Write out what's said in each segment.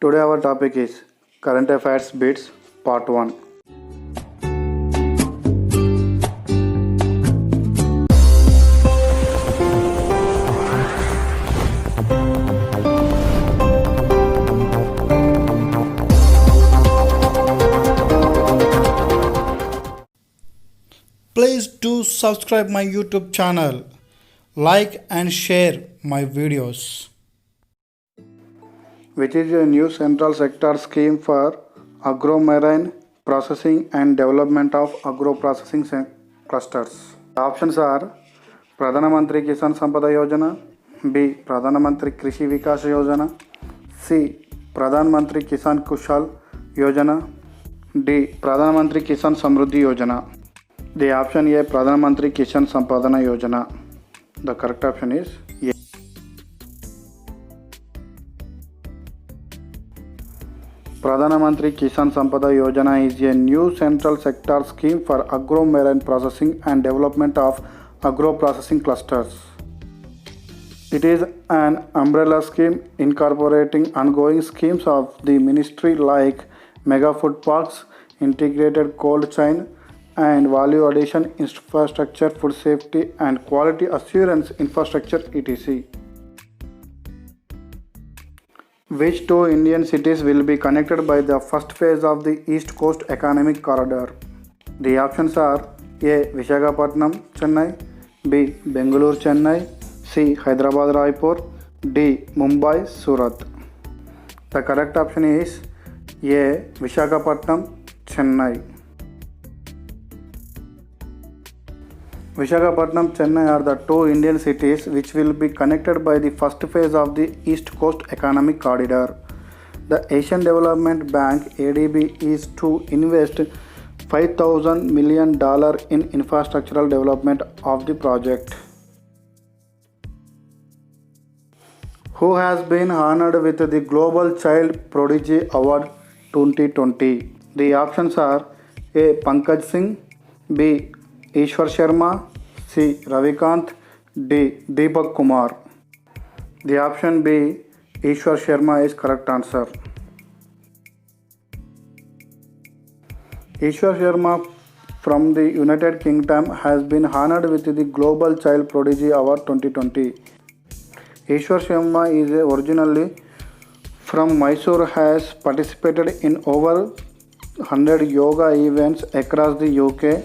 Today our topic is Current Affairs Bits Part 1. Please do subscribe my YouTube channel, like and share my videos. Which is a new central sector scheme for agro-marine processing and development of agro-processing clusters. The options are Pradhan Mantri Kisan Sampada Yojana, B. Pradhan Mantri Krishi Vikas Yojana, C. Pradhan Mantri Kisan Kushal Yojana, D. Pradhan Mantri Kisan Samruddhi Yojana. The option A, Pradhan Mantri Kisan Sampadana Yojana. The correct option is A. Pradhan Mantri Kisan Sampada Yojana is a new central sector scheme for agro-marine processing and development of agro-processing clusters. It is an umbrella scheme incorporating ongoing schemes of the ministry like mega food parks, integrated cold chain, and value addition infrastructure, food safety and quality assurance infrastructure etc. Which two Indian cities will be connected by the first phase of the East Coast Economic Corridor? The options are A. Visakhapatnam, Chennai, B. Bengaluru, Chennai, C. Hyderabad, Raipur, D. Mumbai, Surat. The correct option is A. Visakhapatnam, Chennai. Visakhapatnam, Chennai are the two Indian cities which will be connected by the first phase of the East Coast Economic Corridor. The Asian Development Bank ADB is to invest $5,000 million in infrastructural development of the project. Who has been honored with the Global Child Prodigy Award 2020? The options are A. Pankaj Singh, B. Ishwar Sharma, C. Ravikant, D. Deepak Kumar. The option B, Ishwar Sharma, is correct answer. Ishwar Sharma from the United Kingdom has been honored with the Global Child Prodigy Award 2020. Ishwar Sharma is originally from Mysore, has participated in over 100 yoga events across the UK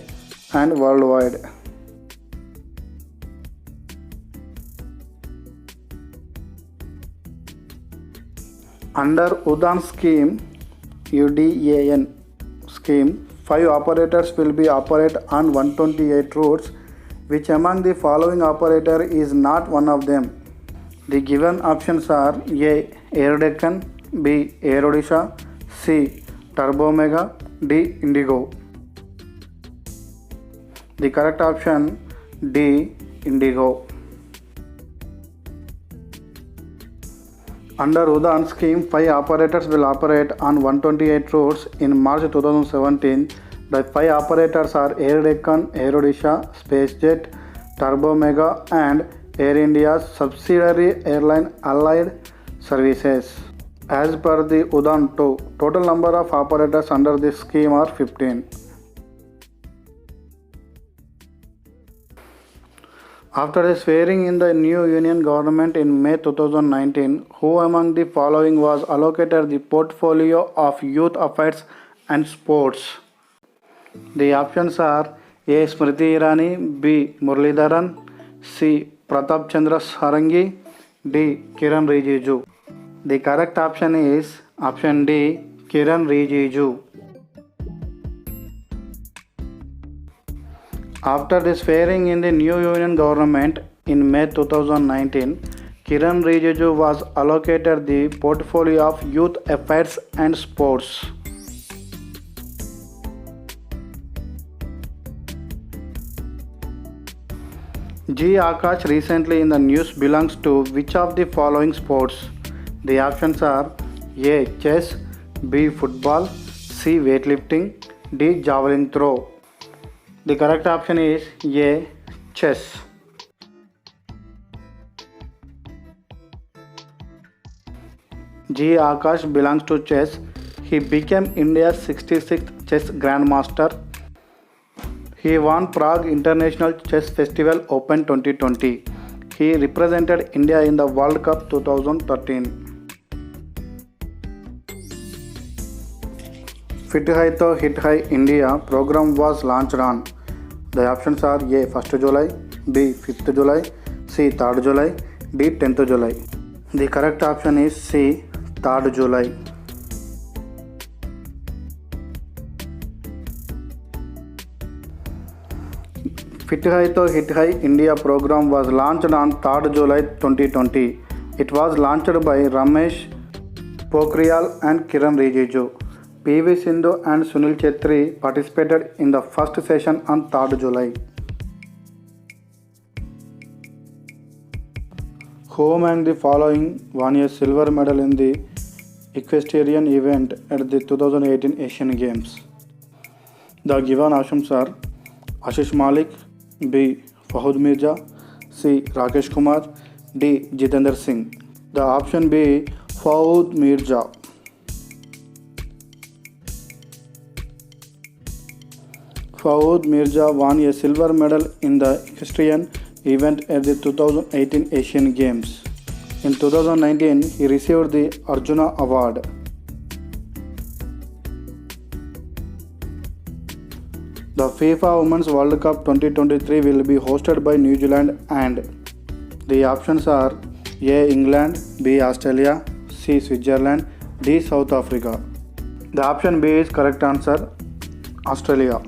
and worldwide. Under UDAN scheme, UDAN scheme, 5 operators will be operate on 128 routes. Which among the following operator is not one of them? The given options are A. Air Deccan, B. Air Odisha, C. Turbo Mega, D. Indigo. The correct option D. Indigo. Under UDAN scheme, 5 operators will operate on 128 routes in March 2017. The 5 operators are Air Deccan, Air Odisha, SpaceJet, Turbo Mega and Air India's subsidiary airline Allied Services. As per the UDAN 2, total number of operators under this scheme are 15. After the swearing in the new union government in May 2019, who among the following was allocated the portfolio of youth affairs and sports? The options are A. Smriti Irani, B. Muralidharan, C. Pratap Chandra Sarangi, D. Kiran Rijiju. The correct option is option D. Kiran Rijiju. After the swearing in the new union government in May 2019, Kiran Rijiju was allocated the portfolio of youth affairs and sports. G. Akash recently in the news belongs to which of the following sports? The options are A. Chess, B. Football, C. Weightlifting, D. Javelin throw. The correct option is A. Chess. G. Akash belongs to chess. He became India's 66th chess grandmaster. He won Prague International Chess Festival Open 2020. He represented India in the World Cup 2013. Fit Hai To Hit Hai India program was launched on. The options are A. 1st July, B. 5th July, C. 3rd July, D. 10th July. The correct option is C. 3rd July. Fit Hai To Hit Hai India program was launched on 3rd July 2020. It was launched by Ramesh Pokhriyal and Kiran Rijiju. PV Sindhu and Sunil Chetri participated in the first session on 3rd July. Who among the following won a silver medal in the equestrian event at the 2018 Asian Games? The given options are Ashish Malik, B. Fahud Mirza, C. Rakesh Kumar, D. Jitendra Singh. The option B. Fahud Mirza. Fahud Mirza won a silver medal in the equestrian event at the 2018 Asian Games. In 2019, he received the Arjuna Award. The FIFA Women's World Cup 2023 will be hosted by New Zealand and the options are A. England, B. Australia, C. Switzerland, D. South Africa. The option B is correct answer, Australia.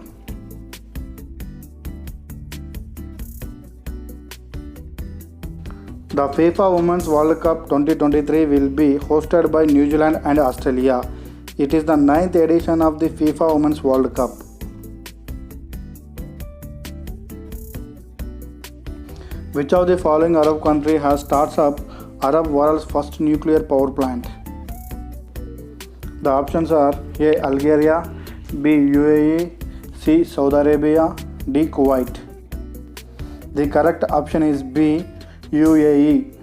The FIFA Women's World Cup 2023 will be hosted by New Zealand and Australia. It is the 9th edition of the FIFA Women's World Cup. Which of the following Arab country has starts up Arab world's first nuclear power plant? The options are A. Algeria, B. UAE, C. Saudi Arabia, D. Kuwait. The correct option is B. UAE.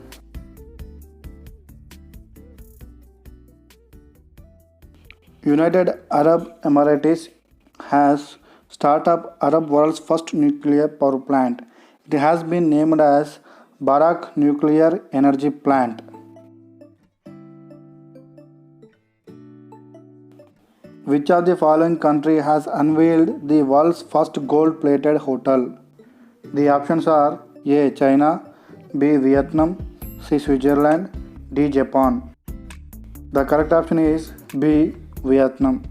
United Arab Emirates has started up Arab world's first nuclear power plant. It has been named as Barak Nuclear Energy Plant. Which of the following country has unveiled the world's first gold-plated hotel? The options are A. China, B. Vietnam, C. Switzerland, D. Japan. The correct option is B. Vietnam.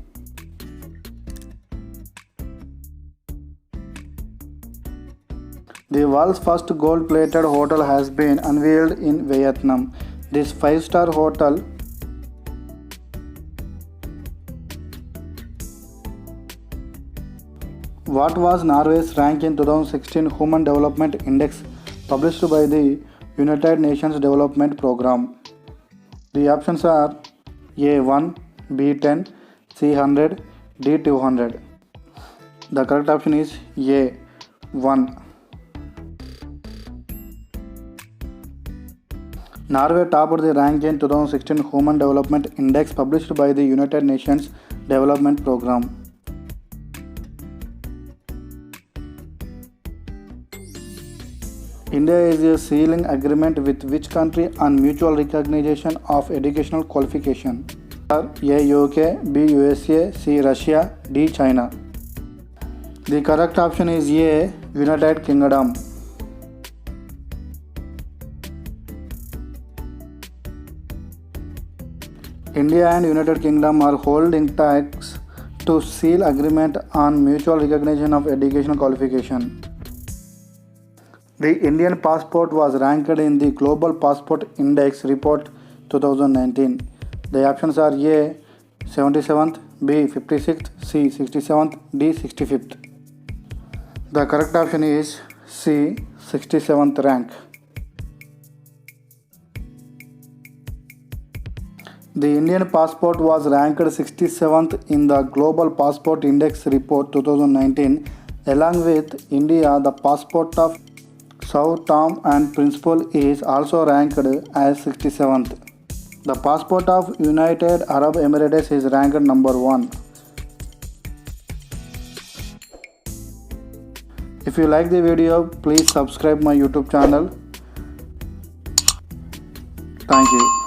The world's first gold-plated hotel has been unveiled in Vietnam. This 5-star hotel What was Norway's rank in 2016 Human Development Index published by the United Nations Development Programme? The options are A1, B10, C100, D200. The correct option is A1. Norway topped the rank in 2016 Human Development Index published by the United Nations Development Programme. India is sealing agreement with which country on mutual recognition of educational qualification? A. UK, B. USA, C. Russia, D. China. The correct option is A. United Kingdom. India and United Kingdom are holding talks to seal agreement on mutual recognition of educational qualification. The Indian passport was ranked in the Global Passport Index Report 2019. The options are A. 77th, B. 56th, C. 67th, D. 65th. The correct option is C. 67th rank. The Indian passport was ranked 67th in the Global Passport Index Report 2019. Along with India, the passport of Sao Tome and Principe is also ranked as 67th. The passport of United Arab Emirates is ranked number 1. If you like the video, please subscribe my YouTube channel. Thank you.